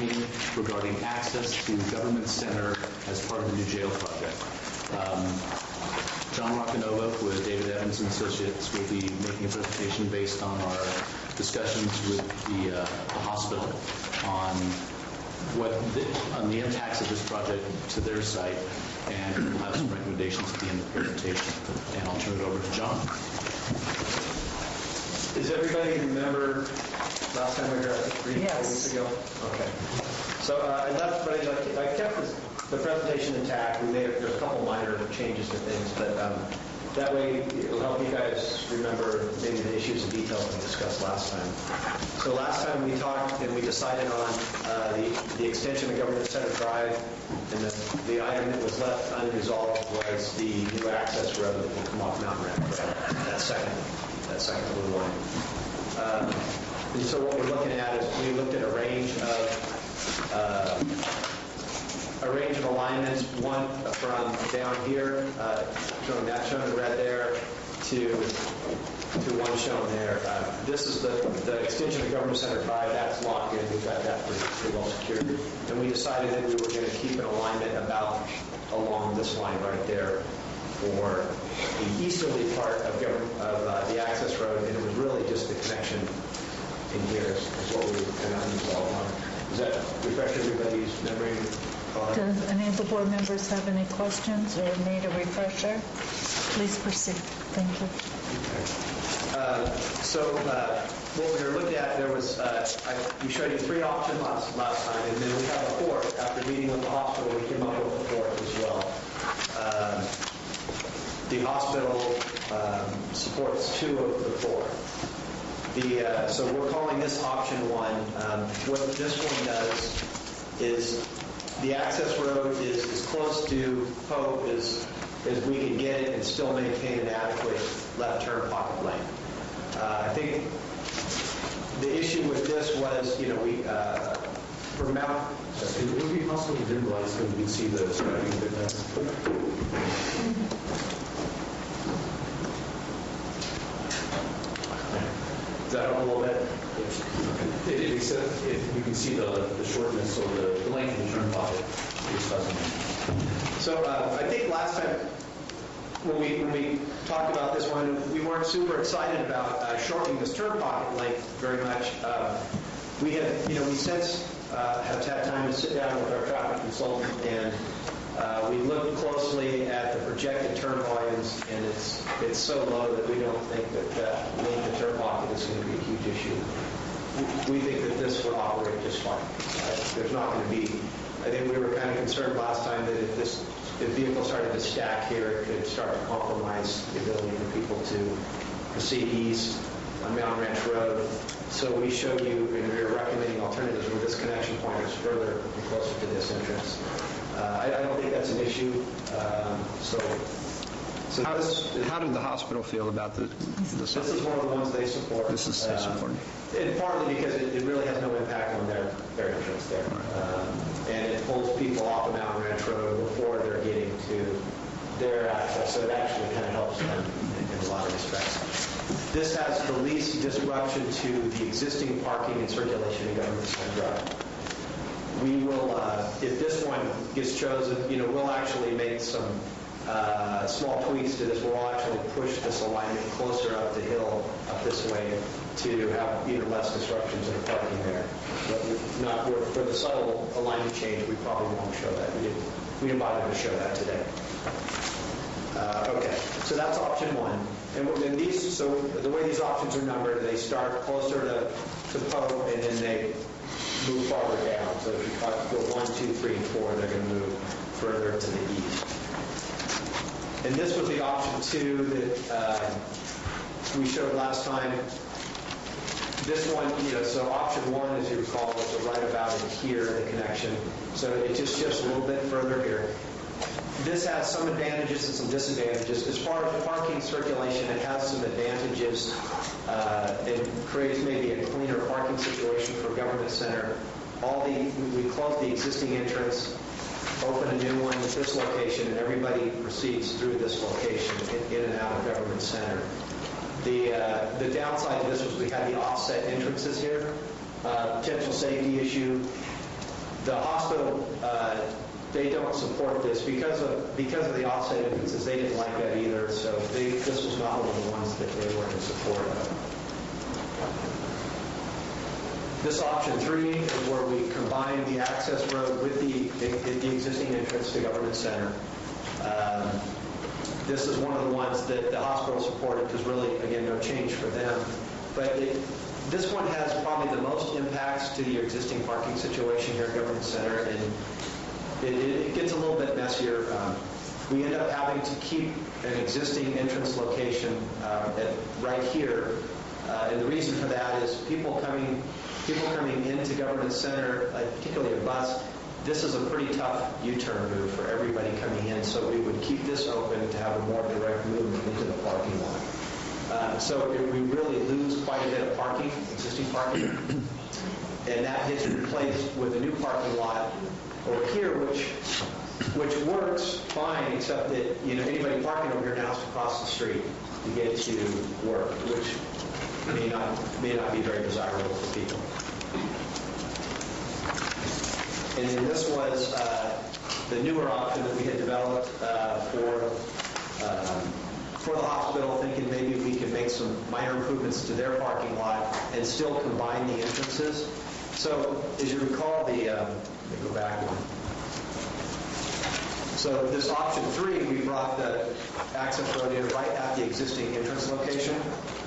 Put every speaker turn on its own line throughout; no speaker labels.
meeting regarding access to Government Center as part of the new jail project. John Roccanova with David Evans and Associates will be making a presentation based on our discussions with the hospital on the impacts of this project to their site, and we'll have some recommendations at the end of the presentation. And I'll turn it over to John.
Does everybody remember last time we were here, 3 weeks ago? Okay. So I kept the presentation intact. There's a couple minor changes to things, but that way it will help you guys remember maybe the issues and details we discussed last time. So last time we talked and we decided on the extension of Government Center Drive, and the item that was left unresolved was the new access road that will come off Mountain Ranch Road, that second blue line. And so what we're looking at is we looked at a range of alignments, one from down here, shown in red there, to one shown there. This is the extension of Government Center Drive. That's locked in. We've got that pretty well secured. And we decided that we were going to keep an alignment about along this line right there for the easterly part of the access road, and it was really just the connection in here is what we were kind of unresolved on. Does that refresh everybody's memory?
Does any of the board members have any questions or need a refresher? Please proceed. Thank you.
Okay. So what we were looking at, there was, we showed you 3 options last time, and then we have a 4th. After meeting with the hospital, we came up with a 4th as well. The hospital supports 2 of the 4. So we're calling this option 1. What this one does is the access road is as close to Pope as we can get it and still maintain an adequate left turn pocket lane. I think the issue with this was, we for Mount.
It would be possible to visualize so we can see the striping a bit better.
Does that help a little bit?
Except if you can see the shortness or the length of the turn pocket.
So I think last time when we talked about this one, we weren't super excited about shortening this turn pocket length very much. We have, we since have had time to sit down with our traffic consultant, and we looked closely at the projected turn volumes, and it's so low that we don't think that length of turn pocket is going to be a huge issue. We think that this would operate just fine. There's not going to be. I think we were kind of concerned last time that if vehicles started to stack here, it could start to compromise the ability for people to proceed east on Mountain Ranch Road. So we showed you, and we were recommending alternatives where this connection point is further and closer to this entrance. I don't think that's an issue. So
how did the hospital feel about this?
This is one of the ones they support.
This is they support.
And partly because it really has no impact on their entrance there. And it pulls people off of Mountain Ranch Road before they're getting to their access. So it actually kind of helps them in a lot of respects. This has the least disruption to the existing parking and circulation in Government Center Drive. We will, if this one gets chosen, we'll actually make some small tweaks to this. We'll actually push this alignment closer up the hill, up this way, to have even less disruptions in the parking there. But not for the subtle alignment change, we probably won't show that. We didn't bother to show that today. Okay, so that's option 1. And these, so the way these options are numbered, they start closer to Pope, and then they move farther down. So if you go 1, 2, 3, and 4, they're going to move further to the east. And this was the option 2 that we showed last time. This one, so option 1, as you recall, was right about in here, the connection. So it just shifts a little bit further here. This has some advantages and some disadvantages. As far as parking circulation, it has some advantages. It creates maybe a cleaner parking situation for Government Center. We close the existing entrance, open a new one at this location, and everybody proceeds through this location in and out of Government Center. The downside of this was we had the offset entrances here. Potential safety issue. The hospital, they don't support this because of the offsite entrances. They didn't like that either, so this was not one of the ones that they were in support of. This option 3 is where we combine the access road with the existing entrance to Government Center. This is one of the ones that the hospital supported because really, again, no change for them. But this one has probably the most impacts to your existing parking situation here at Government Center, and it gets a little bit messier. We end up having to keep an existing entrance location right here, and the reason for that is people coming into Government Center, particularly a bus. This is a pretty tough U-turn move for everybody coming in, so we would keep this open to have a more direct movement into the parking lot. So we really lose quite a bit of parking, existing parking, and that gets replaced with a new parking lot over here, which works fine, except that anybody parking over here now has to cross the street to get to work, which may not be very desirable for people. And then this was the newer option that we had developed for the hospital, thinking maybe we could make some minor improvements to their parking lot and still combine the entrances. So as you recall, let me go back one. So this option 3, we brought the access road in right at the existing entrance location,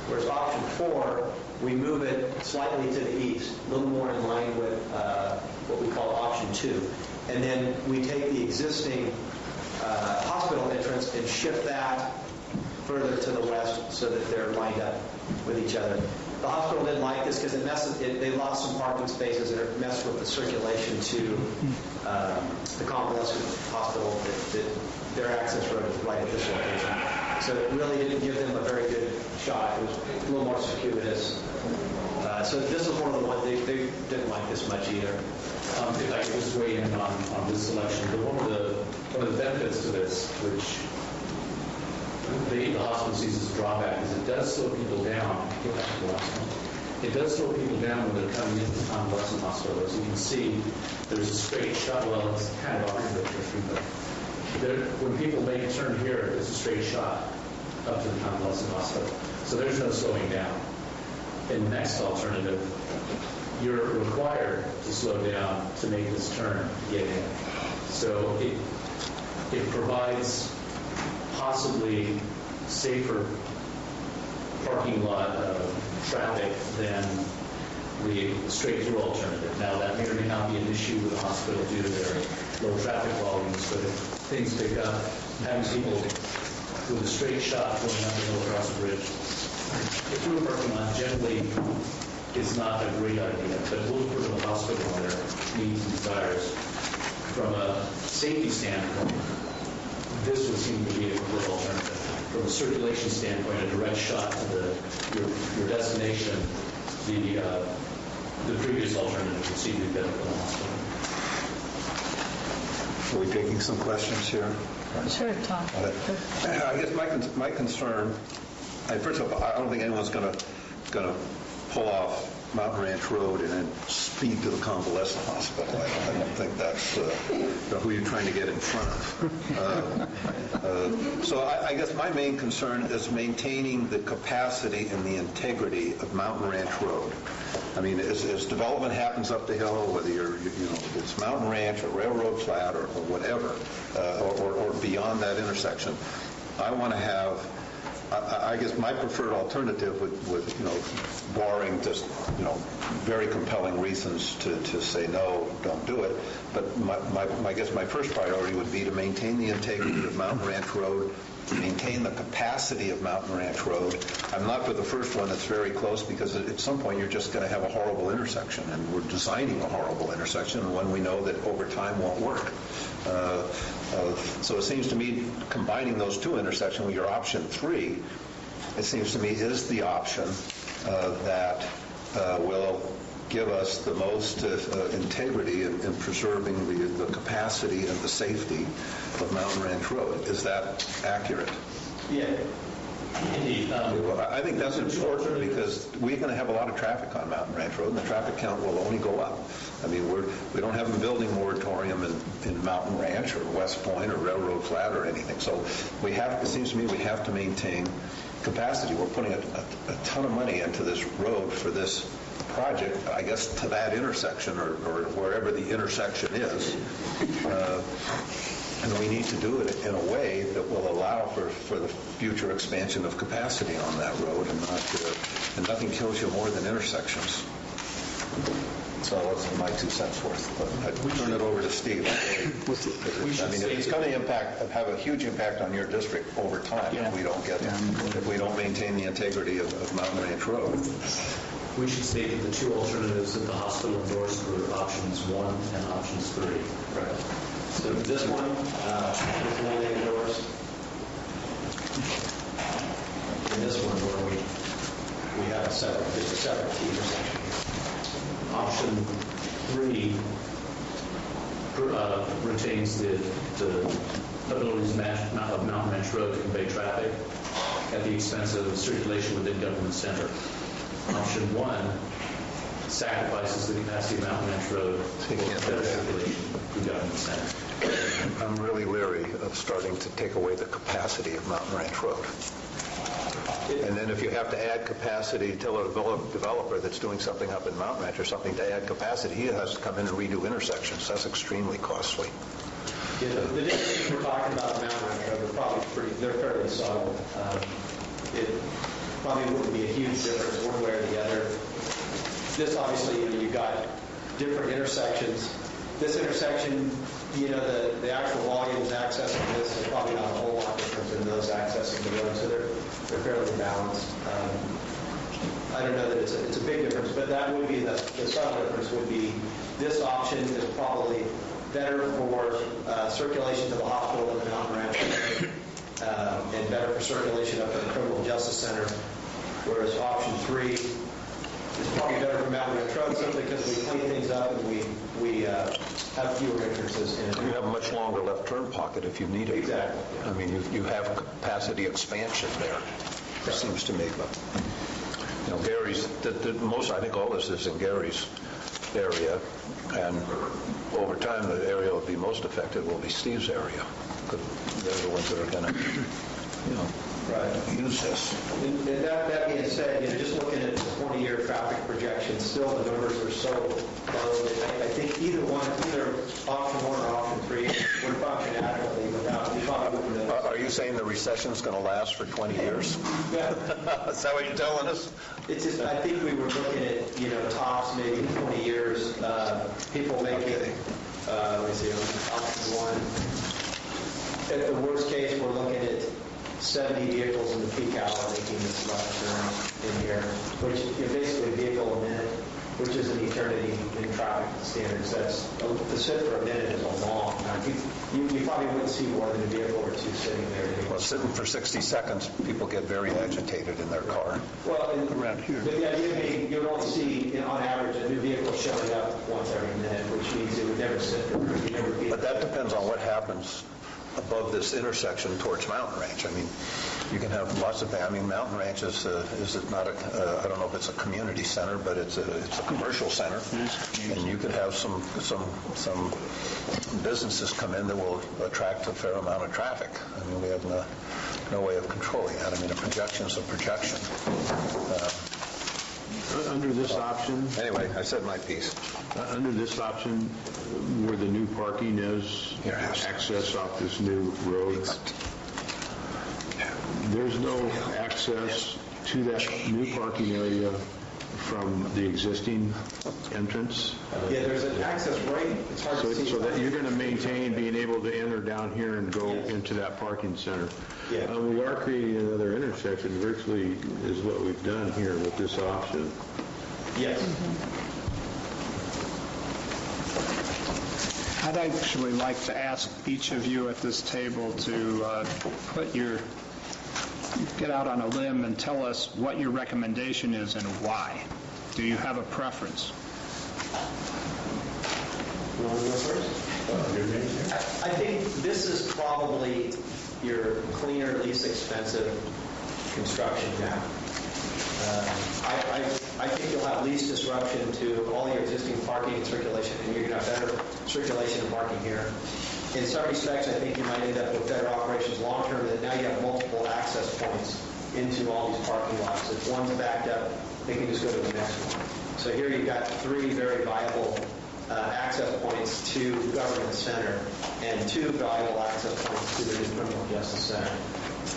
whereas option 4, we move it slightly to the east, a little more in line with what we call option 2. And then we take the existing hospital entrance and shift that further to the west so that they're lined up with each other. The hospital didn't like this because they lost some parking spaces and it messed with the circulation to the convalescent hospital. That their access road is right at this location. So it really didn't give them a very good shot. It was a little more circuitous. So this is one of the ones they didn't like this much either.
If I could just weigh in on this selection, but one of the benefits to this, which the hospital sees as a drawback, is it does slow people down. Get back to the last one. It does slow people down when they're coming into the convalescent hospital. As you can see, there's a straight shot. Well, it's kind of arbitrary, but when people make a turn here, it's a straight shot up to the convalescent hospital. So there's no slowing down. In the next alternative, you're required to slow down to make this turn to get in. So it provides possibly safer parking lot traffic than the straight-through alternative. Now, that may or may not be an issue with the hospital due to their low traffic volumes, but if things pick up, having people with a straight shot going up the hill across the bridge, the through parking lot generally is not a great idea, but we'll look for the hospital and their needs and desires. From a safety standpoint, this would seem to be a good alternative. From a circulation standpoint, a direct shot to your destination, the previous alternative would seem to be better for the hospital.
Are we taking some questions here?
Sure, Tom.
I guess my concern, first of all, I don't think anyone's going to pull off Mountain Ranch Road and then speed to the convalescent hospital. I don't think that's who you're trying to get in front of. So I guess my main concern is maintaining the capacity and the integrity of Mountain Ranch Road. I mean, as development happens up the hill, whether it's Mountain Ranch or Railroad Flat or whatever, or beyond that intersection, I want to have. I guess my preferred alternative would barring just, very compelling reasons to say no, don't do it. But I guess my first priority would be to maintain the integrity of Mountain Ranch Road, maintain the capacity of Mountain Ranch Road. I'm not for the first one that's very close because at some point you're just going to have a horrible intersection, and we're designing a horrible intersection, and one we know that over time won't work. So it seems to me combining those two intersections with your option 3, it seems to me is the option that will give us the most integrity in preserving the capacity and the safety of Mountain Ranch Road. Is that accurate?
Yeah.
Indeed.
Well, I think that's important because we're going to have a lot of traffic on Mountain Ranch Road, and the traffic count will only go up. I mean, we don't have a building moratorium in Mountain Ranch or West Point or Railroad Flat or anything. So it seems to me we have to maintain capacity. We're putting a ton of money into this road for this project, I guess, to that intersection or wherever the intersection is. And we need to do it in a way that will allow for the future expansion of capacity on that road, and nothing kills you more than intersections. So that's my 2 cents worth. But I'd turn it over to Steve. I mean, it's going to have a huge impact on your district over time if we don't maintain the integrity of Mountain Ranch Road.
We should state that the 2 alternatives that the hospital endorsed were options 1 and options 3.
Right. So this one is the one they endorsed. And this one where we have just a separate T intersection.
Option 3 retains the abilities of Mountain Ranch Road to convey traffic at the expense of circulation within Government Center. Option 1 sacrifices the capacity of Mountain Ranch Road for better circulation in Government Center.
I'm really leery of starting to take away the capacity of Mountain Ranch Road. And then if you have to add capacity, tell a developer that's doing something up in Mountain Ranch or something to add capacity, he has to come in and redo intersections. That's extremely costly.
Yeah, the differences we're talking about in Mountain Ranch Road are they're fairly subtle. It probably wouldn't be a huge difference one way or the other. This obviously, you've got different intersections. This intersection, the actual volumes accessing this is probably not a whole lot different than those accessing the road, so they're fairly balanced. I don't know that it's a big difference, but that would be the subtle difference would be this option is probably better for circulation to the hospital in the Mountain Ranch and better for circulation up at the Criminal Justice Center, whereas option 3 is probably better for Mountain Ranch Road simply because we clean things up and we have fewer entrances in it.
You have a much longer left turn pocket if you need it.
Exactly. Yeah.
I mean, you have capacity expansion there, it seems to me. But, Gary's, I think all this is in Gary's area, and over time the area will be most affected will be Steve's area, because they're the ones that are going to, use this.
And that being said, just looking at the 20-year traffic projections, still the numbers are so low that I think either option 1 or option 3 would function adequately without, we probably wouldn't know.
Are you saying the recession's going to last for 20 years?
Yeah.
Is that what you're telling us?
It's just, I think we were looking at, tops maybe 20 years. People making, let me see, option 1. At the worst case, we're looking at 70 vehicles in the peak hour making this left turn in here, which basically a vehicle a minute, which is an eternity in traffic standards. That's to sit for a minute is a long time. You probably wouldn't see more than a vehicle or 2 sitting there.
Well, sitting for 60 seconds, people get very agitated in their car.
Well,
around here.
But the idea being you would only see, on average, a new vehicle showing up once every minute, which means it would never sit for.
But that depends on what happens above this intersection towards Mountain Ranch. I mean, you can have lots of things. I mean, Mountain Ranch is not a, I don't know if it's a community center, but it's a commercial center, and you could have some businesses come in that will attract a fair amount of traffic. I mean, we have no way of controlling that. I mean, a projection's a projection.
Under this option,
Anyway, I said my piece.
under this option, where the new parking is, access off this new road, there's no access to that new parking area from the existing entrance?
Yeah, there's an access right. It's hard to see.
So that you're going to maintain being able to enter down here and go into that parking center.
Yeah.
We are creating another intersection, virtually is what we've done here with this option.
Yes.
I'd actually like to ask each of you at this table to get out on a limb and tell us what your recommendation is and why. Do you have a preference?
You want to go first? I think this is probably your cleaner, least expensive construction now. I think you'll have least disruption to all your existing parking and circulation, and you're going to have better circulation and parking here. In some respects, I think you might end up with better operations long-term, that now you have multiple access points into all these parking lots. If one's backed up, they can just go to the next one. So here you've got 3 very viable access points to Government Center and 2 valuable access points to the new Criminal Justice Center.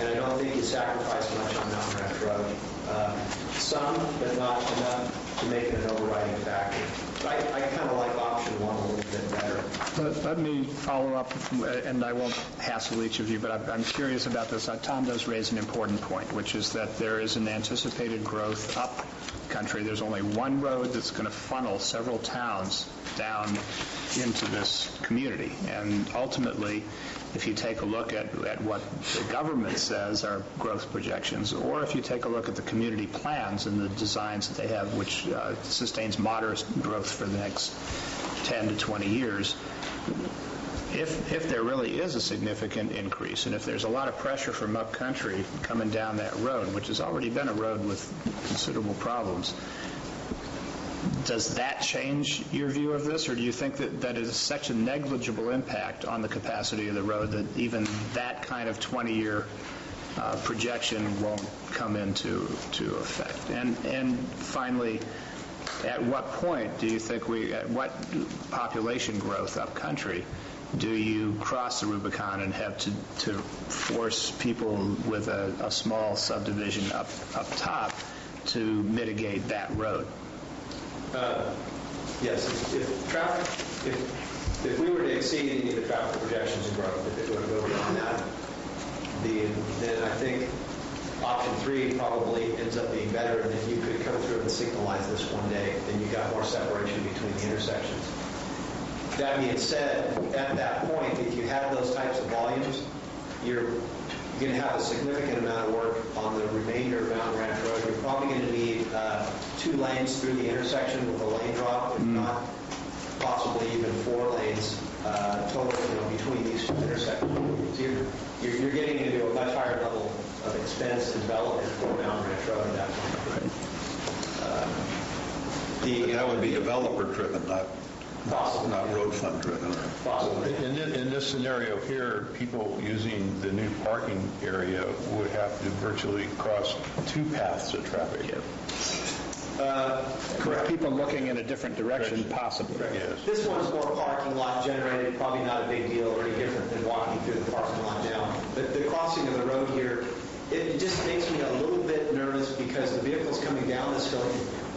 And I don't think you sacrifice much on Mountain Ranch Road. Some, but not enough to make it an overriding factor. I kind of like option 1 a little bit better.
Let me follow up, and I won't hassle each of you, but I'm curious about this. Tom does raise an important point, which is that there is an anticipated growth up country. There's only one road that's going to funnel several towns down into this community. And ultimately, if you take a look at what the government says are growth projections, or if you take a look at the community plans and the designs that they have, which sustains moderate growth for the next 10 to 20 years, if there really is a significant increase, and if there's a lot of pressure from upcountry coming down that road, which has already been a road with considerable problems, does that change your view of this, or do you think that is such a negligible impact on the capacity of the road that even that kind of 20-year projection won't come into effect? And finally, at what point do you think at what population growth up country do you cross the Rubicon and have to force people with a small subdivision up top to mitigate that road?
Yes, if we were to exceed any of the traffic projections and growth, if it were to go beyond that, then I think option 3 probably ends up being better, and if you could come through and signalize this one day, then you got more separation between the intersections. That being said, at that point, if you have those types of volumes, you're going to have a significant amount of work on the remainder of Mountain Ranch Road. You're probably going to need 2 lanes through the intersection with a lane drop, if not possibly even 4 lanes total between these 2 intersections. So you're getting into a much higher level of expense and development for Mountain Ranch Road at that point.
But that would be developer-driven, not
Possibly.
Not road fund driven.
Possibly.
In this scenario here, people using the new parking area would have to virtually cross 2 paths of traffic.
Correct. People looking in a different direction, possibly.
Yes.
This one's more parking lot generated, probably not a big deal or any different than walking through the parking lot now. But the crossing of the road here, it just makes me a little bit nervous because the vehicles coming down this hill,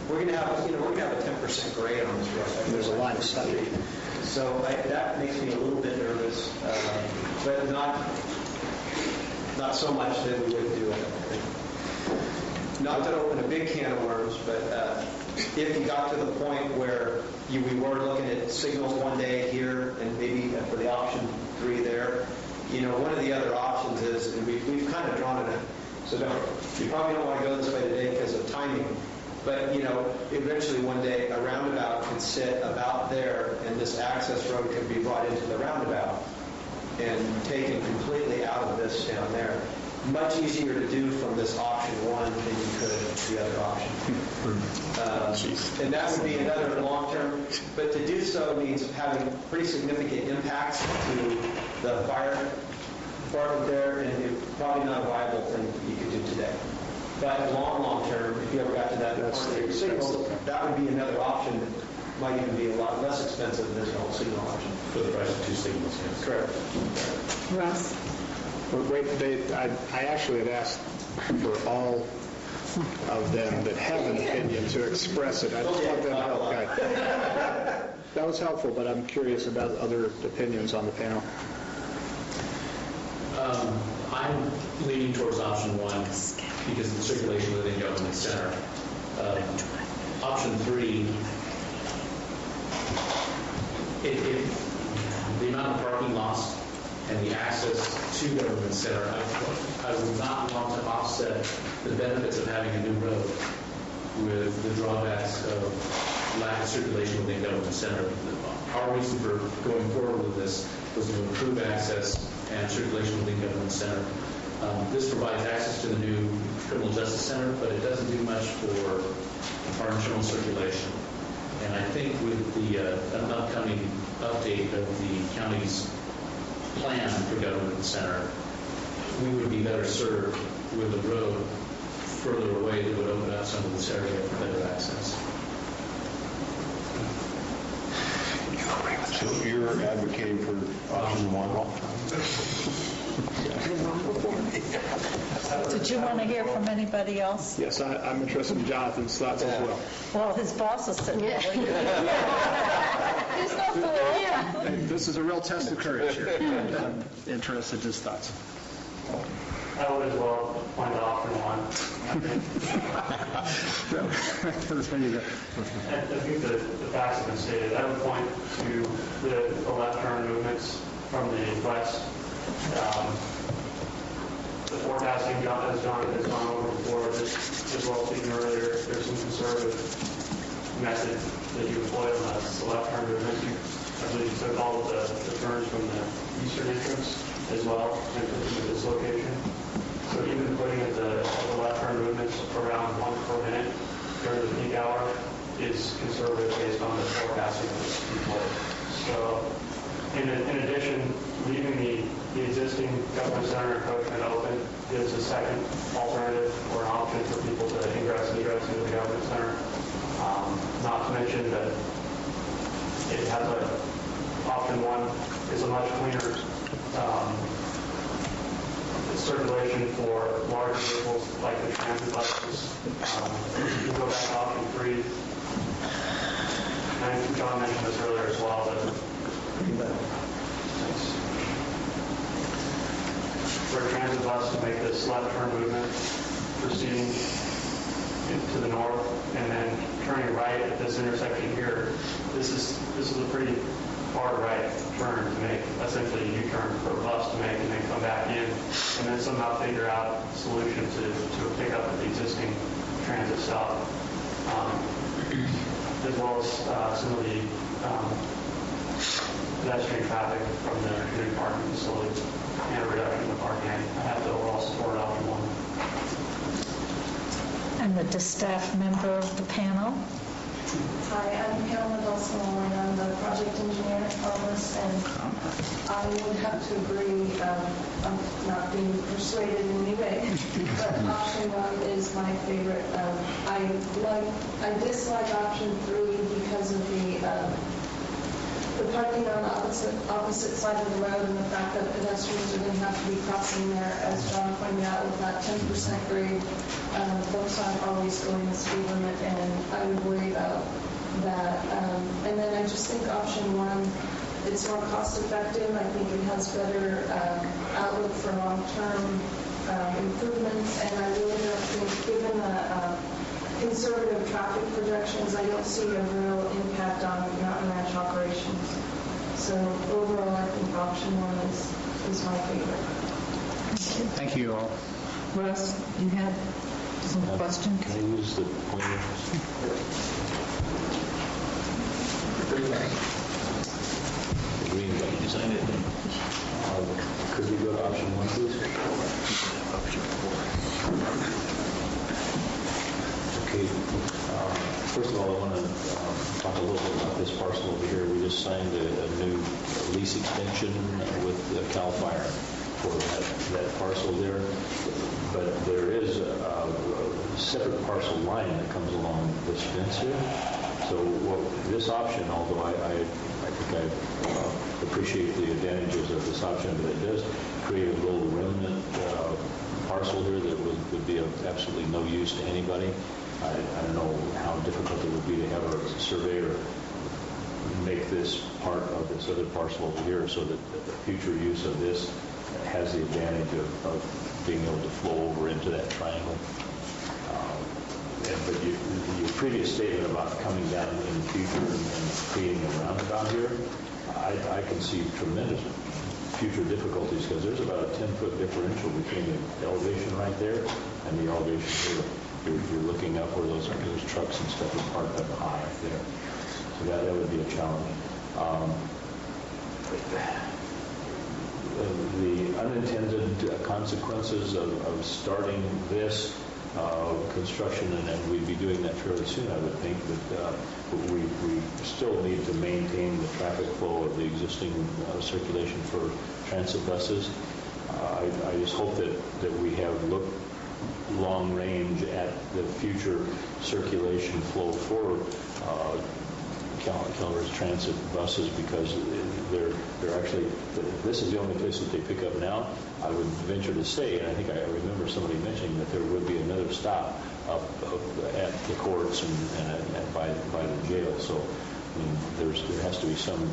we're going to have a 10% grade on this road.
There's a line of sight.
So that makes me a little bit nervous, but not so much that we wouldn't do it. Not to open a big can of worms, but if you got to the point where we were looking at signals one day here and maybe for the option 3 there, one of the other options is, and we've kind of drawn it, so you probably don't want to go this way today because of timing. But, eventually one day a roundabout can sit about there and this access road can be brought into the roundabout and taken completely out of this down there. Much easier to do from this option 1 than you could the other option. And that would be another long-term, but to do so means having pretty significant impacts to the fire department there, and it's probably not a viable thing you could do today. But long term, if you ever got to that point where your signals, that would be another option that might even be a lot less expensive than this whole signal option.
For the price of 2 signals, yes.
Correct.
Russ?
Wait, I actually had asked for all of them that have an opinion to express it. I just want them to help guide. That was helpful, but I'm curious about other opinions on the panel.
I'm leaning towards option 1 because of the circulation within Government Center. Option 3, the amount of parking loss and the access to Government Center, I would not want to offset the benefits of having a new road with the drawbacks of lack of circulation within Government Center. Our reason for going forward with this was to improve access and circulation within Government Center. This provides access to the new criminal justice center, but it doesn't do much for our internal circulation. And I think with an upcoming update of the county's plan for government center, we would be better served with a road further away that would open up some of this area for better access.
So you're advocating for option one?
Did you want to hear from anybody else?
Yes, I'm interested in Jonathan's thoughts as well.
Well, his boss is sitting there. He's not fool.
Hey, this is a real test of courage here. I'm interested in his thoughts.
I would as well point to option one.
There you go.
I think the facts have been stated. I would point to the left turn movements from the west. The forecasting, as John has gone over before, as well speaking earlier, there's some conservative method that you employ on the left turn movement. I believe you took all of the turns from the eastern entrance as well and put them at this location. So even putting at the left turn movements around 1 per minute during the peak hour is conservative based on the forecasting that's employed. So in addition, leaving the existing government center encroachment open is a second alternative or an option for people to ingress and egress into the government center. Not to mention that it has option one is a much cleaner circulation for large vehicles like the transit buses. You go back to option three. And John mentioned this earlier as well. For a transit bus to make this left turn movement, proceeding to the north and then turning right at this intersection here, this is a pretty hard right turn to make, essentially a U-turn for a bus to make and then come back in and then somehow figure out a solution to pick up at the existing transit stop, as well as some of the pedestrian traffic from the community parking facility and a reduction in the parking. I have to overall support option one.
And the staff member of the panel.
Hi, I'm Pamela Dulcinelli. I'm the project engineer on this, and I would have to agree. I'm not being persuaded in any way, but option one is my favorite. I dislike option three because of the parking on the opposite side of the road and the fact that pedestrians are going to have to be crossing there, as John pointed out, with that 10% grade. Folks aren't always going the speed limit, and I would worry about that. And then I just think option one, it's more cost effective. I think it has better outlook for long-term improvements, and I really don't think, given the conservative traffic projections, I don't see a real impact on Mountain Ranch operations. So overall, I think option one is my favorite.
Thank you all.
Russ, you had some questions?
Can I use the pointer? The green button. Design it. Could we go to option one, please? Option four. Okay. First of all, I want to talk a little bit about this parcel over here. We just signed a new lease extension with CAL FIRE for that parcel there. But there is a separate parcel line that comes along this fence here. So this option, although I think I appreciate the advantages of this option, but it does create a little remnant parcel here that would be of absolutely no use to anybody. I don't know how difficult it would be to have a surveyor make this part of this other parcel over here so that the future use of this has the advantage of being able to flow over into that triangle. But your previous statement about coming down in the future and creating a roundabout here, I can see tremendous future difficulties because there's about a 10-foot differential between the elevation right there and the elevation here. You're looking up where those trucks and stuff are parked up high up there. So that would be a challenge. The unintended consequences of starting this construction, and we'd be doing that fairly soon, I would think, but we still need to maintain the traffic flow of the existing circulation for transit buses. I just hope that we have looked long range at the future circulation flow for Calvert's transit buses, because they're actually, this is the only place that they pick up now. I would venture to say, and I think I remember somebody mentioning that there would be another stop up at the courts and by the jail. So I mean, there has to be some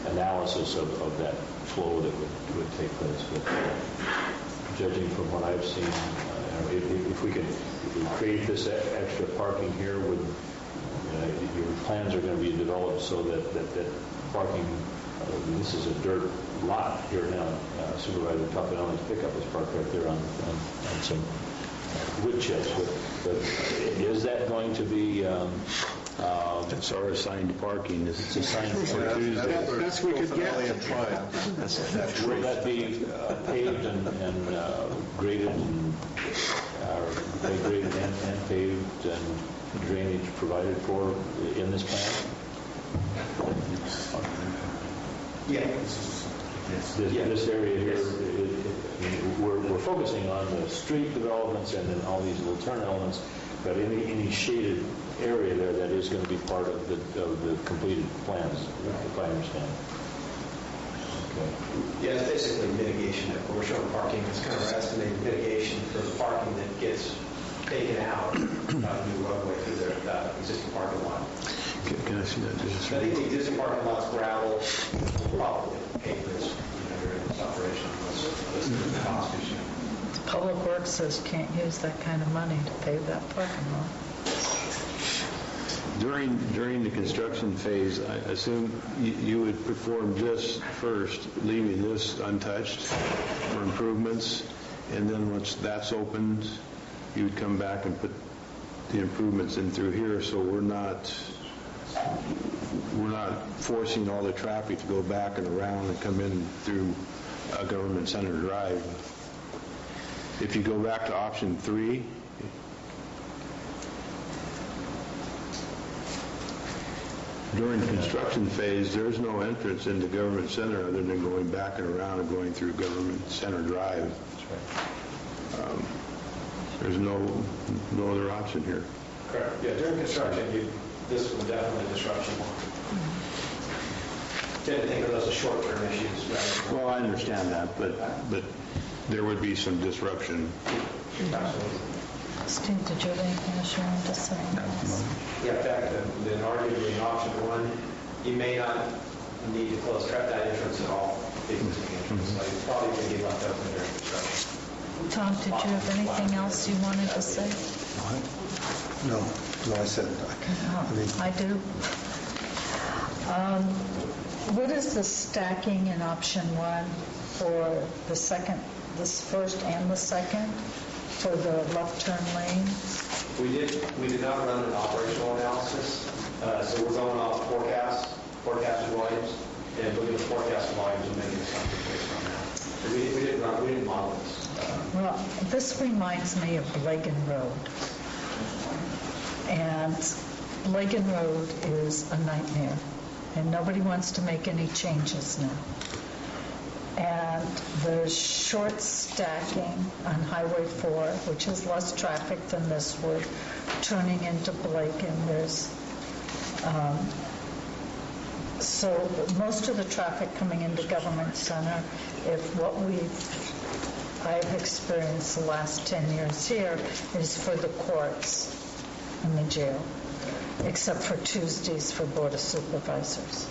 analysis of that flow that would take place. But judging from what I've seen, if we could create this extra parking here, your plans are going to be developed so that parking, this is a dirt lot here now. Supervisor Topanelli's pickup is parked right there on some wood chips. But is that going to be...
It's our assigned parking.
It's assigned for Tuesday.
Best we could get.
Will that be paved and graded and graded and paved and drainage provided for in this plan?
Yeah.
This area here, we're focusing on the street developments and then all these little turn elements, but any shaded area there that is going to be part of the completed plans, if I understand. Okay.
Yeah, it's basically mitigation. We're showing parking. It's kind of our estimated mitigation for the parking that gets taken out of the new roadway through the existing parking lot.
Can I see that?
I think the existing parking lot's gravel, probably pavers, during this operation. This is the cost issue.
Public Works says you can't use that kind of money to pave that parking lot.
During the construction phase, I assume you would perform this first, leaving this untouched for improvements, and then once that's opened, you would come back and put the improvements in through here, so we're not forcing all the traffic to go back and around and come in through Government Center Drive. If you go back to option 3, during the construction phase, there's no entrance into Government Center other than going back and around and going through Government Center Drive. That's right. There's no other option here.
Correct. Yeah, during construction, this would definitely disrupt you. Tend to think of those as short-term issues, right?
Well, I understand that, but there would be some disruption.
Absolutely.
Steve, did you have anything else you wanted to say?
Yeah, in fact, then arguably in option 1, you may not need to close that entrance at all, the existing entrance. So it's probably going to be left open during construction.
Tom, did you have anything else you wanted to say?
No, I said,
I do. What is the stacking in option 1 for the second, this first and the second, for the left turn lane?
We did not run an operational analysis, so we're going off forecasted volumes, and looking at the forecasted volumes and making assumptions based on that. We didn't model this.
Well, this reminds me of Blagan Road. And Blagan Road is a nightmare, and nobody wants to make any changes now. And there's short stacking on Highway 4, which is less traffic than this would, turning into Blagan. There's so most of the traffic coming into Government Center, if what I've experienced the last 10 years here, is for the courts and the jail, except for Tuesdays for Board of Supervisors.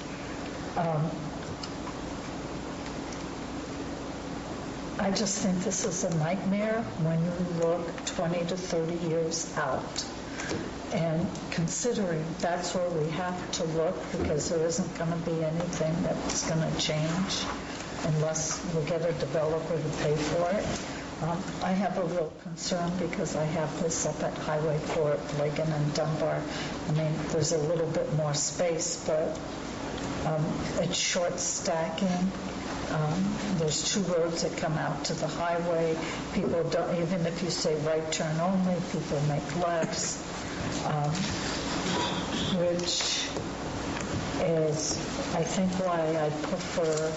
I just think this is a nightmare when you look 20 to 30 years out. And considering that's where we have to look, because there isn't going to be anything that's going to change unless we get a developer to pay for it. I have a real concern because I have this up at Highway 4 at Blagan and Dunbar. I mean, there's a little bit more space, but it's short stacking. There's two roads that come out to the highway. People don't, even if you say right turn only, people make lefts, which is, I think, why I prefer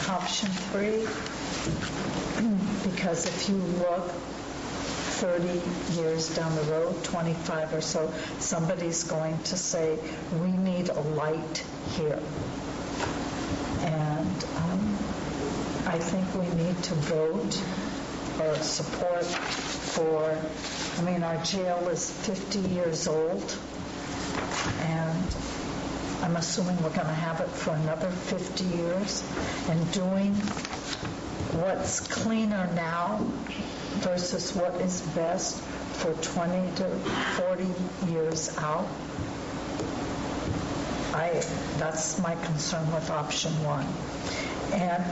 option 3, because if you look 30 years down the road, 25 or so, somebody's going to say, we need a light here. And I think we need to vote or support for, our jail is 50 years old, and I'm assuming we're going to have it for another 50 years, and doing what's cleaner now versus what is best for 20 to 40 years out. That's my concern with option 1. And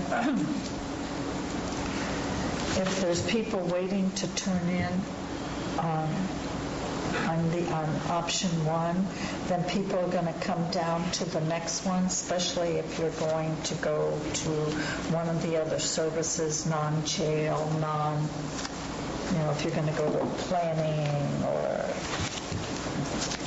if there's people waiting to turn in on option 1, then people are going to come down to the next one, especially if you're going to go to one of the other services, non-jail, if you're going to go to planning or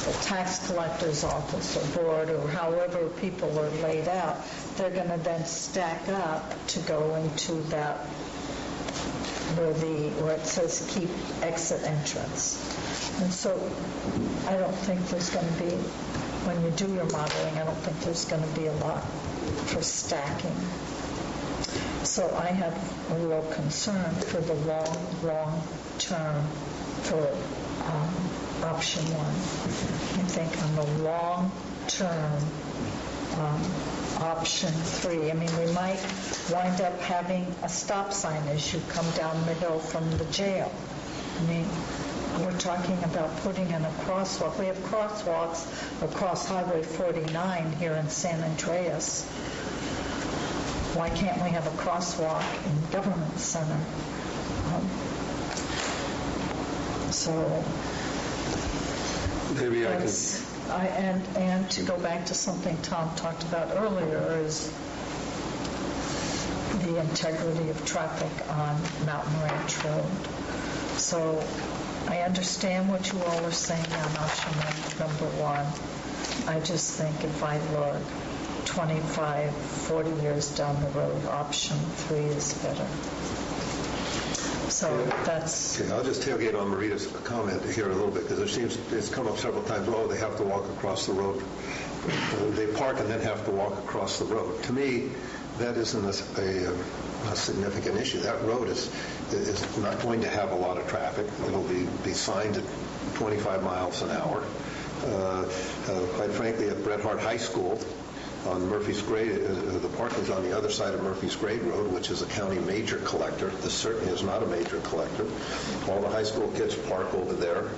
the tax collector's office or board or however people are laid out, they're going to then stack up to go into that where it says keep exit entrance. And so I don't think there's going to be, when you do your modeling, I don't think there's going to be a lot for stacking. So I have a real concern for the long term for option 1. I think on the long term, option 3, we might wind up having a stop sign as you come down the hill from the jail. We're talking about putting in a crosswalk. We have crosswalks across Highway 49 here in San Andreas. Why can't we have a crosswalk in Government Center?
Maybe I can...
And to go back to something Tom talked about earlier is the integrity of traffic on Mountain Ranch Road. So I understand what you all are saying on option number 1. I just think if I look 25, 40 years down the road, option 3 is better. So that's...
Okay, I'll just tailgate on Marita's comment here a little bit, because it's come up several times, they have to walk across the road. They park and then have to walk across the road. To me, that isn't a significant issue. That road is not going to have a lot of traffic. It'll be signed at 25 miles an hour. Quite frankly, at Bret Harte High School, on Murphy's Grade, the parking's on the other side of Murphy's Grade Road, which is a county major collector. This certainly is not a major collector. All the high school kids park over there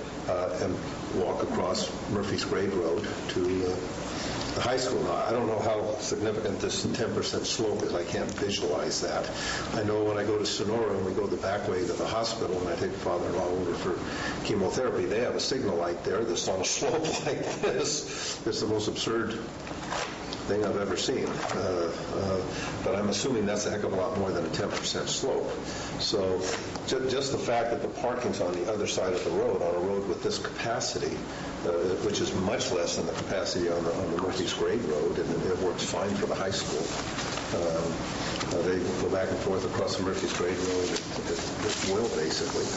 and walk across Murphy's Grade Road to the high school. Now, I don't know how significant this 10% slope is. I can't visualize that. I know when I go to Sonora and we go the back way to the hospital and I take father-in-law over for chemotherapy, they have a signal light there that's on a slope like this. It's the most absurd thing I've ever seen. But I'm assuming that's a heck of a lot more than a 10% slope. So just the fact that the parking's on the other side of the road, on a road with this capacity, which is much less than the capacity on the Murphy's Grade Road, and it works fine for the high school. They go back and forth across the Murphy's Grade Road at will, basically.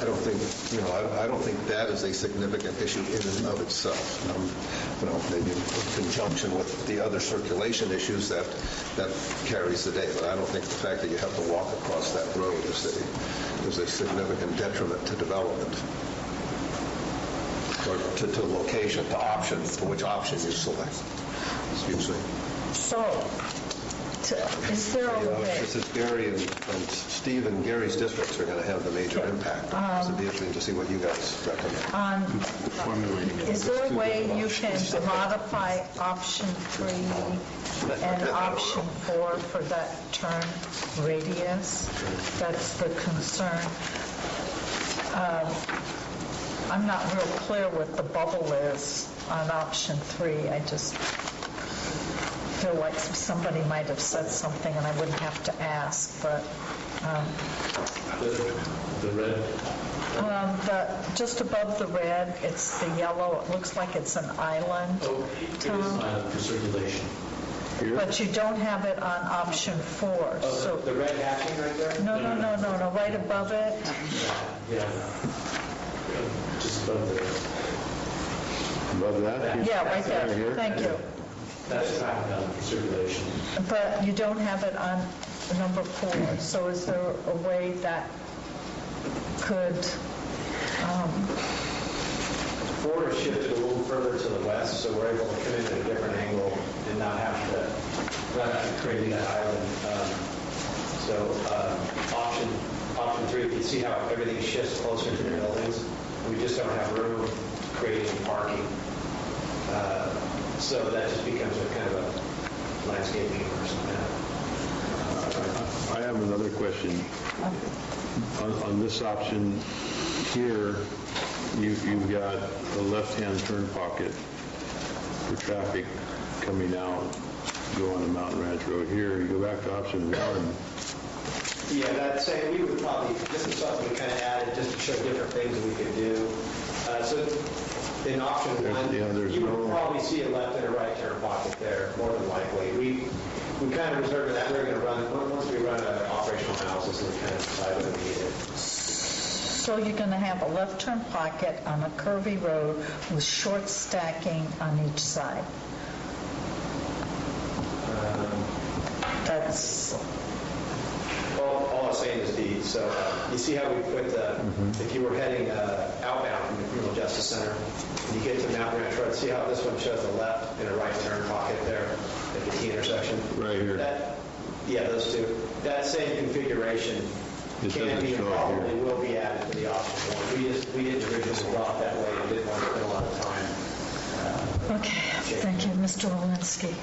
I don't think that is a significant issue in and of itself. Maybe in conjunction with the other circulation issues that carries the day. But I don't think the fact that you have to walk across that road is a significant detriment to development, or to location, to which option you select. Excuse me.
So, is there a way?
This is Gary and Steve and Gary's districts are going to have the major impact. So it'd be interesting to see what you guys recommend.
Is there a way you can modify option 3 and option 4 for that turn radius? That's the concern. I'm not real clear what the bubble is on option 3. feel like somebody might have said something and I wouldn't have to ask, but
The red,
just above the red, it's the yellow, it looks like it's an island.
oh, it is an island for circulation.
But you don't have it on option 4, so...
The red hatching right there?
No, right above it.
Yeah. Just above there.
Above that?
Yeah, right
Right
there,
here?
thank you.
That's traffic island for circulation.
But you don't have it on number 4, so is there a way that could,
4 is shifted a little further to the west, so we're able to come in at a different angle and not have to create that island. Option 3, you can see how everything shifts closer to the buildings. We just don't have room to create any parking. So that just becomes a kind of a landscaping or something.
I have another question. On this option here, you've got a left-hand turn pocket for traffic coming out, going to Mountain Ranch Road here. You go back to option 1.
Yeah, that's saying we would probably, this is something we kind of added just to show different things that we could do. So in option 1, you would probably see a left and a right turn pocket there, more than likely. We kind of reserved that. We're going to run, once we run an operational analysis, and we kind of decide whether we need it.
so you're going to have a left turn pocket on a curvy road with short stacking on each side. That's...
All I was saying is you see how we put if you were heading outbound from the Criminal Justice Center, and you get to Mountain Ranch Road, see how this one shows a left and a right turn pocket there at the T intersection?
Right here.
Yeah, those two. That same configuration can be and probably will be added to the option 1. We didn't originally draw it that way and didn't want to spend a lot of time.
Okay, thank you, Mr. Walensky.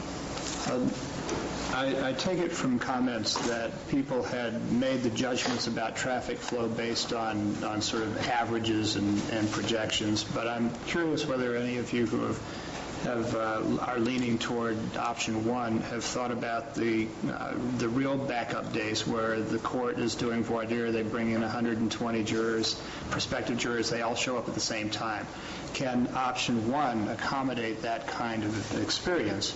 I take it from comments that people had made the judgments about traffic flow based on sort of averages and projections, but I'm curious whether any of you who are leaning toward option 1 have thought about the real backup days where the court is doing voir dire, they bring in 120 jurors, prospective jurors, they all show up at the same time. Can option 1 accommodate that kind of experience?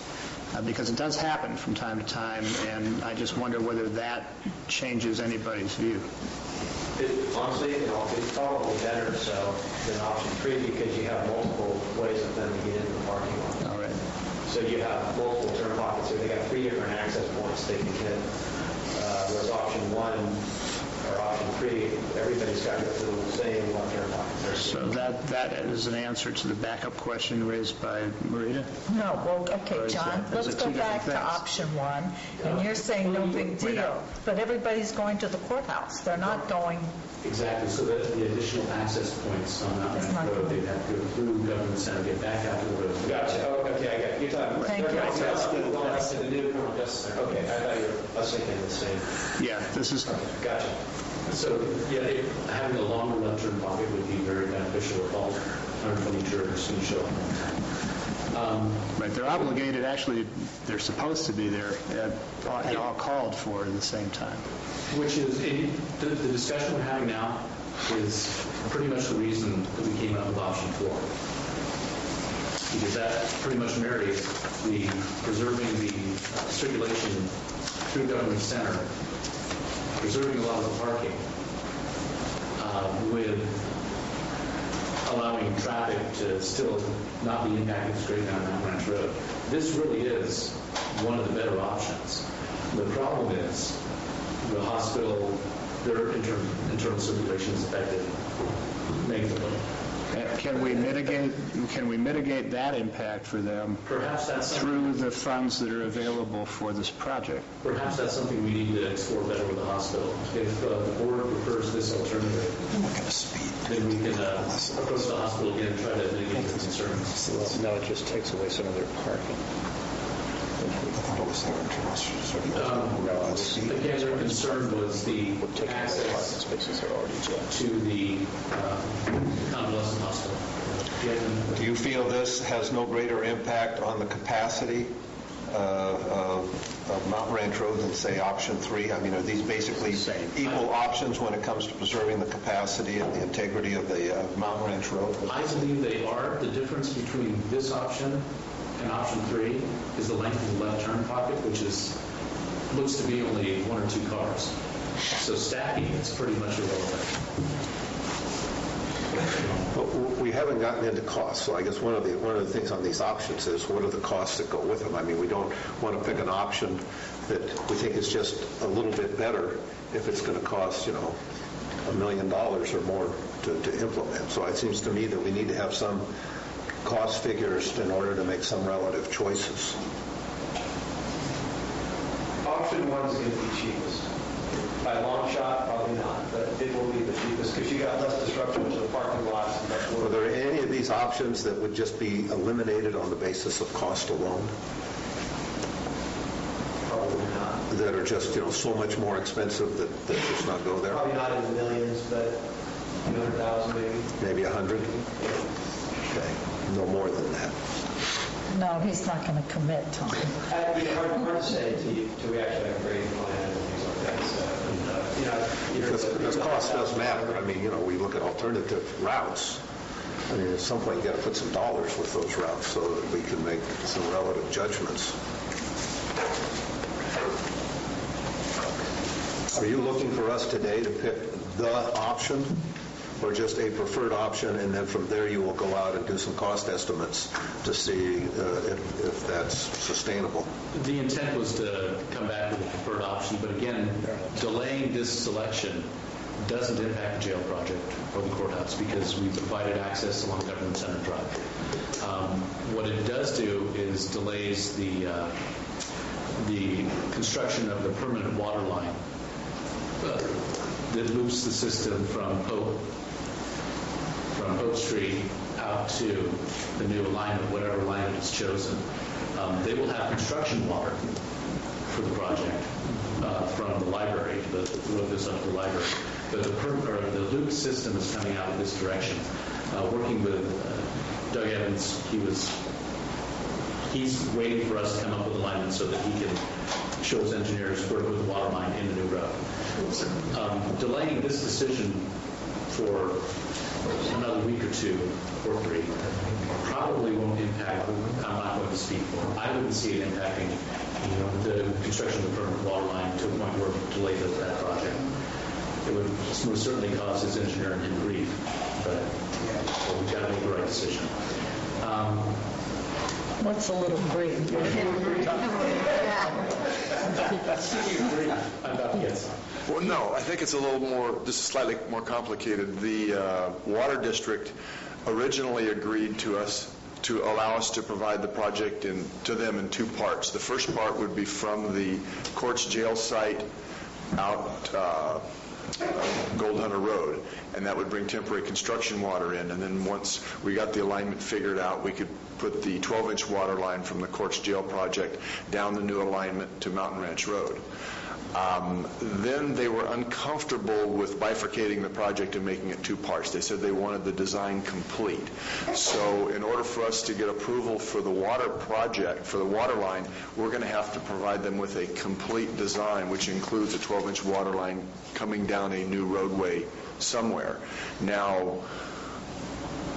Because it does happen from time to time, and I just wonder whether that changes anybody's view.
Honestly, it's probably better than option 3 because you have multiple ways of them to get into the parking lot.
All right.
So you have multiple turn pockets here. They got 3 different access points they can hit. Whereas option 1 or option 3, everybody's got to go through the same left turn pocket.
So that is an answer to the backup question raised by Marita?
No, well, okay,
Or is
John,
it
let's go
two
back
different
to
things?
option 1, and you're saying no big deal, but everybody's going to the courthouse. They're not going...
Exactly, so the additional access points on Mountain Ranch Road, they'd have to go through Government Center, get back out to the road.
Gotcha. Oh, okay, I got it. You're talking
Thank you.
going up to the new criminal justice center. Okay, I thought you were, I was thinking the same.
Yeah, this is...
Gotcha.
So, yeah, having a longer left turn pocket would be very beneficial if all 120 jurors can show up.
Right, they're obligated, actually, they're supposed to be there at all called for at the same time.
Which is, the discussion we're having now is pretty much the reason that we came up with option 4. Because that pretty much marries the preserving the circulation through Government Center, preserving a lot of the parking, with allowing traffic to still not be impacted straight down Mountain Ranch Road. This really is one of the better options. The problem is the hospital, their internal circulation is affected negatively.
Can we mitigate that impact for them
Perhaps that's
through the funds that are available for this project?
Perhaps that's something we need to explore better with the hospital. If the board prefers this alternative, then we can approach the hospital again and try to mitigate the concerns.
No, it just takes away some of their parking.
Again, their concern was the access to the convalescent hospital.
Do you feel this has no greater impact on the capacity of Mountain Ranch Road than, say, option 3? I mean, are these basically equal options when it comes to preserving the capacity and the integrity of the Mountain Ranch Road?
I believe they are. The difference between this option and option 3 is the length of the left turn pocket, which looks to be only 1 or 2 cars. So stacking is pretty much irrelevant.
But we haven't gotten into costs, so I guess one of the things on these options is what are the costs that go with them? I mean, we don't want to pick an option that we think is just a little bit better if it's going to cost, $1 million or more to implement. So it seems to me that we need to have some cost figures in order to make some relative choices.
Option 1 is going to be cheapest. By a long shot, probably not, but it will be the cheapest because you got less disruption to the parking lots. And
Are there any of these options that would just be eliminated on the basis of cost alone?
Probably not.
That are just, so much more expensive that just not go there?
Probably not in the millions, but 200,000 maybe.
Maybe 100? Okay, no more than that.
No, he's not going to commit, Tom.
Hard to say until we actually have a grading plan and things like that. So,
Because cost does matter. I mean, we look at alternative routes. I mean, at some point, you got to put some dollars with those routes so that we can make some relative judgments. Are you looking for us today to pick the option, or just a preferred option, and then from there you will go out and do some cost estimates to see if that's sustainable?
The intent was to come back with a preferred option, but again, delaying this selection doesn't impact the jail project or the courthouse because we provided access along Government Center Drive. What it does do is delays the construction of the permanent water line that loops the system from Pope Street out to the new alignment, whatever alignment is chosen. They will have construction water for the project from the library. The road goes up to the library. But the loop system is coming out in this direction. Working with Doug Evans, he's waiting for us to come up with alignment so that he can show his engineers where to put the water line in the new road. Delaying this decision for another week or 2 or 3 probably won't impact. I'm not going to speak for. I wouldn't see it impacting the construction of the permanent water line to a point where it delayed that project. It would most certainly cause his engineer and him grief, but we've got to make the right decision.
What's a little grief?
I'm about to get some.
Well, no, I think it's a little more, just slightly more complicated. The Water District originally agreed to allow us to provide the project to them in 2 parts. The first part would be from the Courts Jail site out Gold Hunter Road, and that would bring temporary construction water in. And then once we got the alignment figured out, we could put the 12-inch water line from the Courts Jail project down the new alignment to Mountain Ranch Road. Then they were uncomfortable with bifurcating the project and making it 2 parts. They said they wanted the design complete. So in order for us to get approval for the water project, for the water line, we're going to have to provide them with a complete design, which includes a 12-inch water line coming down a new roadway somewhere. Now,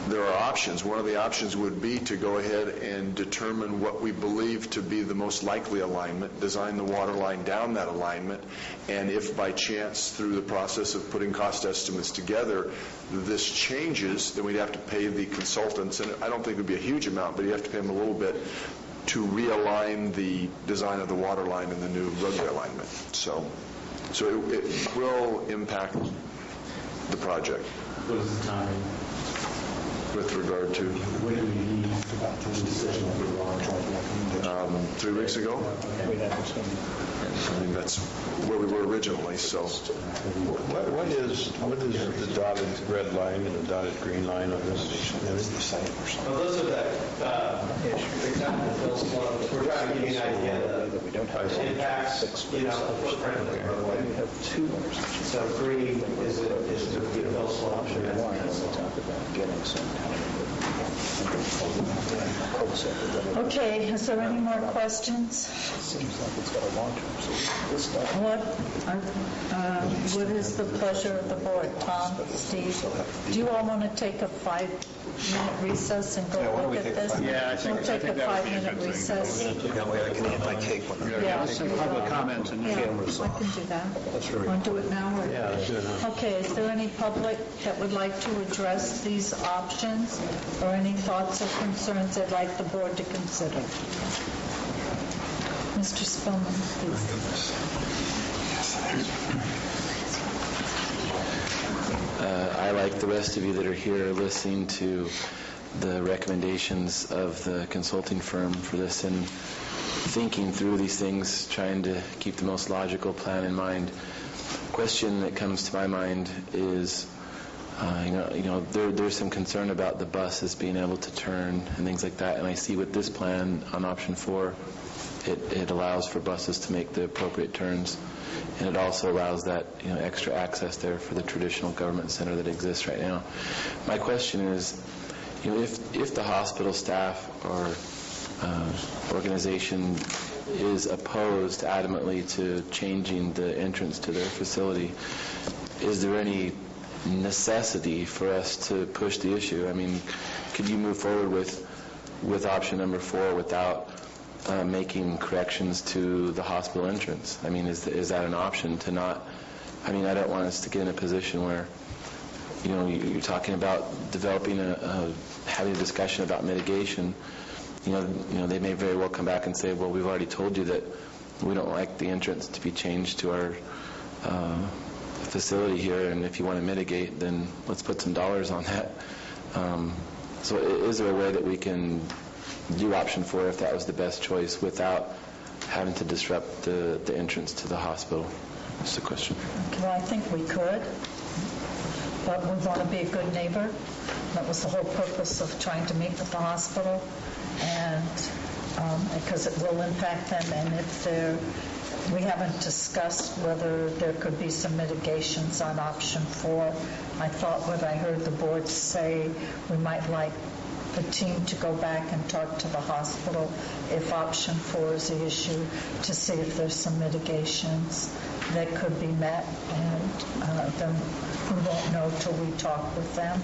there are options. One of the options would be to go ahead and determine what we believe to be the most likely alignment, design the water line down that alignment, and if by chance through the process of putting cost estimates together this changes, then we'd have to pay the consultants, and I don't think it would be a huge amount, but you have to pay them a little bit to realign the design of the water line and the new roadway alignment. So it will impact the project.
What is the timing?
With regard to?
When do we need the decision for the water project?
3 weeks ago. I mean, that's where we were originally, so.
What is the dotted red line and the dotted green line on this?
Well, those are the example fill slopes. We're trying to give you an idea of the impacts, the footprint of the roadway.
We have 2 intersections.
So green is the fill slopes.
One, we'll talk about getting some kind of
Okay, is there any more questions? What is the pleasure of the board? Tom, Steve, do you all want to take a 5-minute recess and go look at this?
Yeah, I think
We'll take a
that would be a
5-minute
good thing.
recess.
That way I can eat my cake when I'm...
Yeah,
Some public comment and
yeah, I can do that. Want to do it now? or-
Yeah, let's do it now.
Okay, is there any public that would like to address these options or any thoughts or concerns they'd like the board to consider? Mr. Spillman, please.
I, like the rest of you that are here, listening to the recommendations of the consulting firm for this and thinking through these things, trying to keep the most logical plan in mind. Question that comes to my mind is, there's some concern about the buses being able to turn and things like that, and I see with this plan on option 4, it allows for buses to make the appropriate turns, and it also allows that extra access there for the traditional government center that exists right now. My question is, if the hospital staff or organization is opposed adamantly to changing the entrance to their facility, is there any necessity for us to push the issue? I mean, could you move forward with option number 4 without making corrections to the hospital entrance? I mean, is that an option to not? I mean, I don't want us to get in a position where you're talking about developing having a discussion about mitigation. They may very well come back and say, well, we've already told you that we don't like the entrance to be changed to our facility here, and if you want to mitigate, then let's put some dollars on that. So is there a way that we can do option 4 if that was the best choice without having to disrupt the entrance to the hospital? That's the question.
Well, I think we could, but we want to be a good neighbor. That was the whole purpose of trying to meet with the hospital, and because it will impact them, and we haven't discussed whether there could be some mitigations on option 4. I thought what I heard the board say, we might like the team to go back and talk to the hospital if option 4 is the issue, to see if there's some mitigations that could be met, and then we won't know till we talk with them.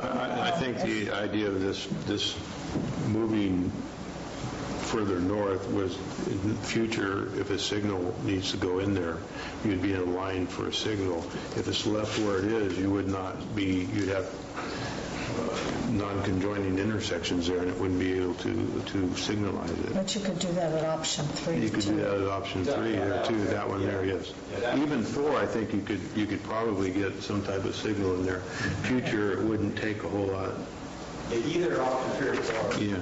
I think the idea of this moving further north was, in the future, if a signal needs to go in there, you'd be in a line for a signal. If it's left where it is, you'd have non-conjoining intersections there, and it wouldn't be able to signalize it.
But you could do that at option 3.
You could do that at option 3 there too. That one there, yes. Even 4, I think you could probably get some type of signal in there. Future, it wouldn't take a whole lot.
Either option 3 or 4.
Yeah.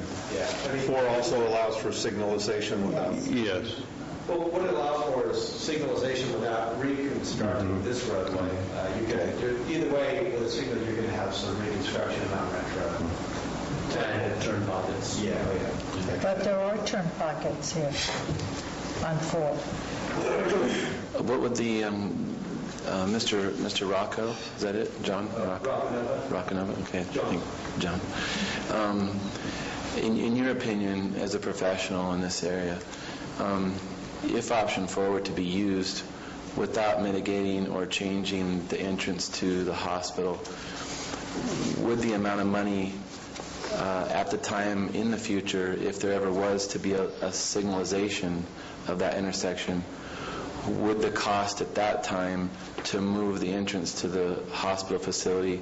I mean,
4 also allows for signalization without...
Yes.
Well, what it allows for is signalization without reconstructing this roadway. Either way, with a signal, you're going to have some reconstruction on that road.
And turn pockets.
Yeah, yeah.
But there are turn pockets here on 4.
What would the Mr. Rocco, is that it? John? Roccanova? Okay, John. In your opinion, as a professional in this area, if option 4 were to be used without mitigating or changing the entrance to the hospital, would the amount of money at the time in the future, if there ever was to be a signalization of that intersection, would the cost at that time to move the entrance to the hospital facility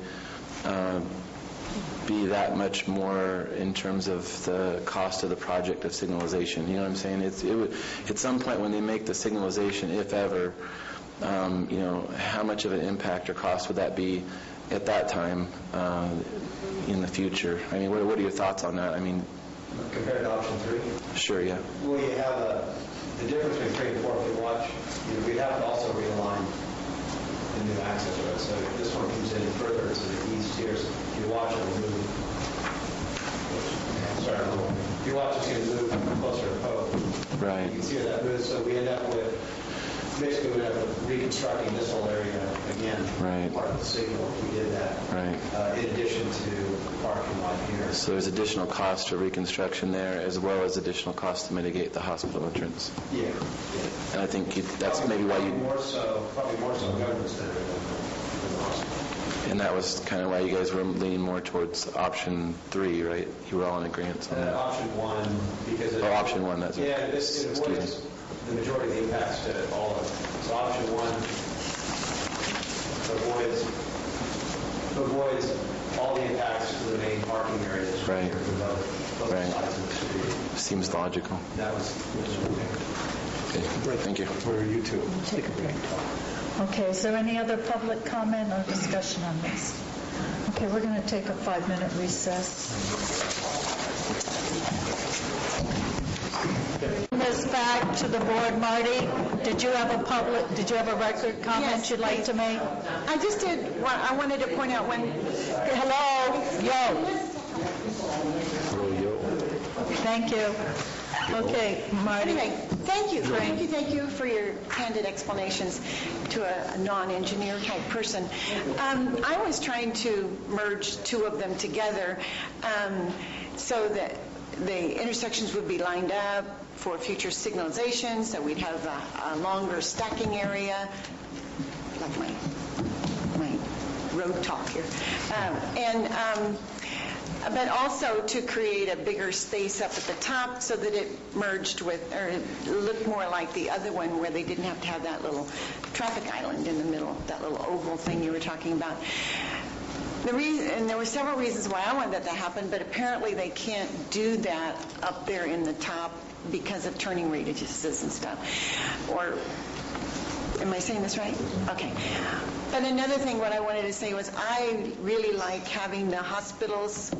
be that much more in terms of the cost of the project of signalization? You know what I'm saying? It would, at some point when they make the signalization, if ever, how much of an impact or cost would that be at that time in the future? I mean, what are your thoughts on that? I mean,
Compared to option 3?
Sure, yeah.
Well, you have the difference between 3 and 4. If you watch, we have to also realign the new access road. So if this one comes in further to the east here, so if you watch it move, if you watch it's going to move closer to Pope.
Right.
You can see where that moves. So we end up with basically we have reconstructing this whole area again.
Right.
Part of the signal, we did that.
Right.
In addition to the parking lot here.
So there's additional cost for reconstruction there, as well as additional cost to mitigate the hospital entrance.
Yeah.
And I think that's maybe why you...
Probably more so government center than the hospital.
And that was kind of why you guys were leaning more towards option 3, right? You were all in agreement on that.
Option 1, because...
option 1, that's it.
Yeah, it avoids the majority of the impacts to all of it. So option 1 avoids all the impacts to the main parking areas.
Right.
Both
Right.
sides of the street.
Seems logical.
That was
Okay, thank you.
Where are you two?
Take a break. Okay, is there any other public comment or discussion on this? Okay, we're going to take a 5-minute recess. This back to the board, Marty. Did you have a record comment
Yes,
you'd like to make?
I just did, I wanted to point out when...
Hello? Yo. Thank you. Okay, Marty.
Anyway, thank you for your candid explanations to a non-engineer type person. I was trying to merge two of them together so that the intersections would be lined up for future signalization, so we'd have a longer stacking area, like my road talk here. But also to create a bigger space up at the top so that it merged with, or it looked more like the other one where they didn't have to have that little traffic island in the middle, that little oval thing you were talking about. And there were several reasons why I wanted that to happen, but apparently they can't do that up there in the top because of turning radiuses and stuff. Or, am I saying this right? Okay. But another thing, what I wanted to say was I really like having the hospital's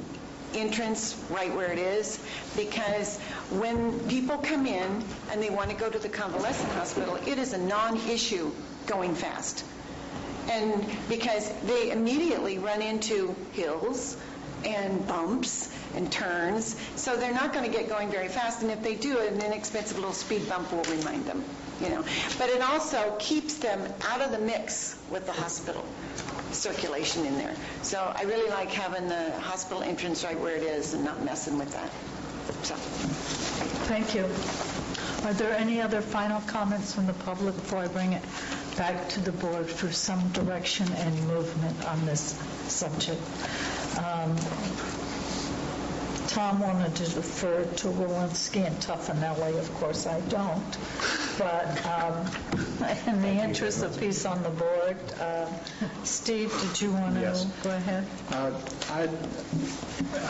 entrance right where it is, because when people come in and they want to go to the convalescent hospital, it is a non-issue going fast. And because they immediately run into hills and bumps and turns, so they're not going to get going very fast, and if they do, an inexpensive little speed bump will remind them, you know. But it also keeps them out of the mix with the hospital circulation in there. So I really like having the hospital entrance right where it is and not messing with that. So.
Thank you. Are there any other final comments from the public before I bring it back to the board for some direction and movement on this subject? Tom wanted to defer to Walensky and Tuffanelli. Of course, I don't. But in the interest of peace on the board, Steve, did you want to go ahead?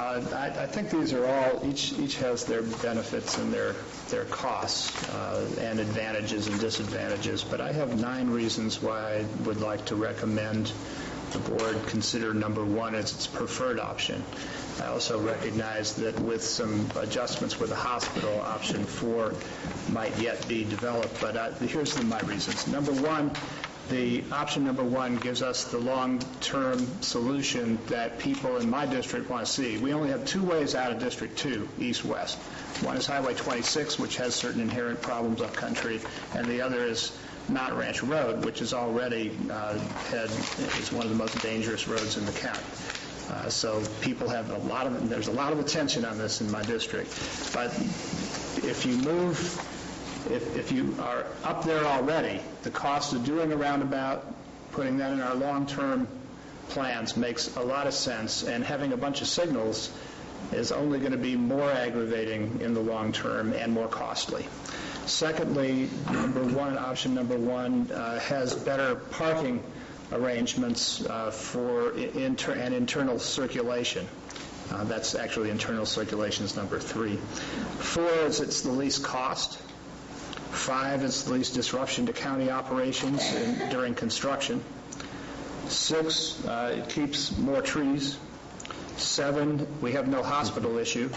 I think these are all, each has their benefits and their costs and advantages and disadvantages, but I have 9 reasons why I would like to recommend the board consider number 1 as its preferred option. I also recognize that with some adjustments with the hospital, option 4 might yet be developed, but here's my reasons. Number 1, the option number 1 gives us the long-term solution that people in my district want to see. We only have 2 ways out of District 2, east-west. One is Highway 26, which has certain inherent problems up country, and the other is Mount Ranch Road, which is already is one of the most dangerous roads in the county. So people have there's a lot of attention on this in my district. But if you are up there already, the cost of doing a roundabout, putting that in our long-term plans makes a lot of sense, and having a bunch of signals is only going to be more aggravating in the long term and more costly. Secondly, option number one has better parking arrangements for internal circulation. That's actually internal circulation is number 3. 4 is it's the least cost. 5 is the least disruption to county operations during construction. 6, it keeps more trees. 7, we have no hospital issue.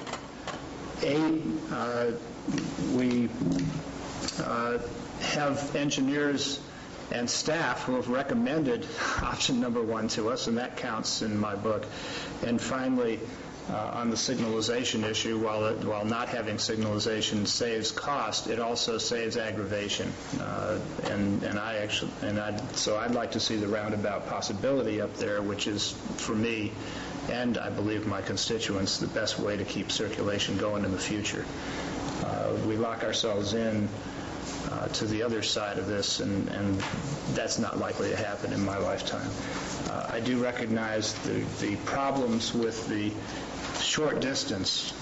8, we have engineers and staff who have recommended option number 1 to us, and that counts in my book. And finally, on the signalization issue, while not having signalization saves cost, it also saves aggravation. So I'd like to see the roundabout possibility up there, which is, for me, and I believe my constituents, the best way to keep circulation going in the future. We lock ourselves in to the other side of this, and that's not likely to happen in my lifetime. I do recognize the problems with the short distance.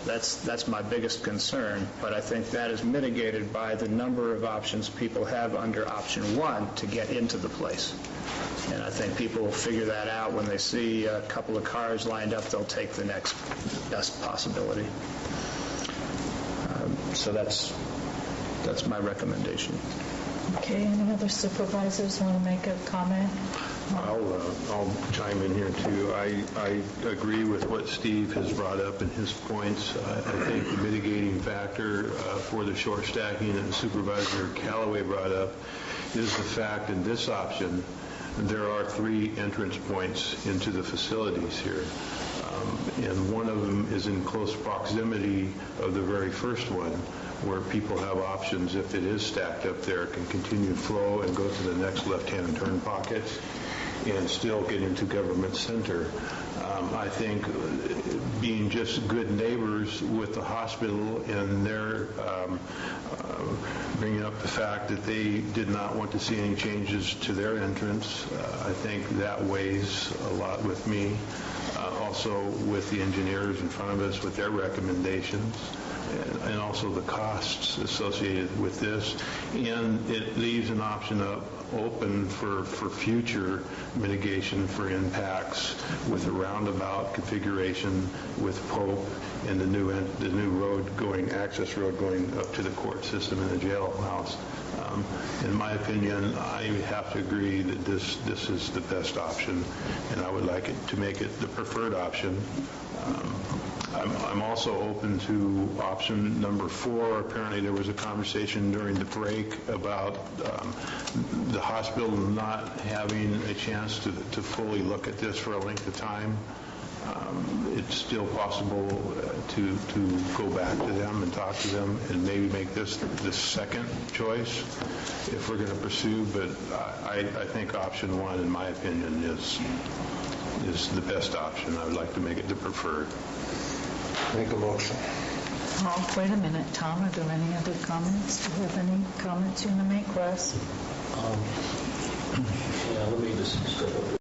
That's my biggest concern, but I think that is mitigated by the number of options people have under option 1 to get into the place. And I think people will figure that out when they see a couple of cars lined up. They'll take the next best possibility. So that's my recommendation.
Okay, any other supervisors want to make a comment?
I'll chime in here too. I agree with what Steve has brought up in his points. I think the mitigating factor for the short stacking that Supervisor Callaway brought up is the fact in this option there are 3 entrance points into the facilities here. And one of them is in close proximity of the very first one, where people have options, if it is stacked up there, can continue flow and go to the next left-hand turn pocket and still get into Government Center. I think being just good neighbors with the hospital and their bringing up the fact that they did not want to see any changes to their entrance, I think that weighs a lot with me. Also with the engineers in front of us with their recommendations, and also the costs associated with this. And it leaves an option open for future mitigation for impacts with a roundabout configuration with Pope and the new road going, access road going up to the court system and the jailhouse. In my opinion, I have to agree that this is the best option, and I would like it to make it the preferred option. I'm also open to option number 4. Apparently there was a conversation during the break about the hospital not having a chance to fully look at this for a length of time. It's still possible to go back to them and talk to them and maybe make this the second choice if we're going to pursue, but I think option 1, in my opinion, is the best option. I would like to make it the preferred.
Make a motion.
Oh, wait a minute, Tom, are there any other comments? Do you have any comments you want to make, Russ?
Yeah, let me just step up.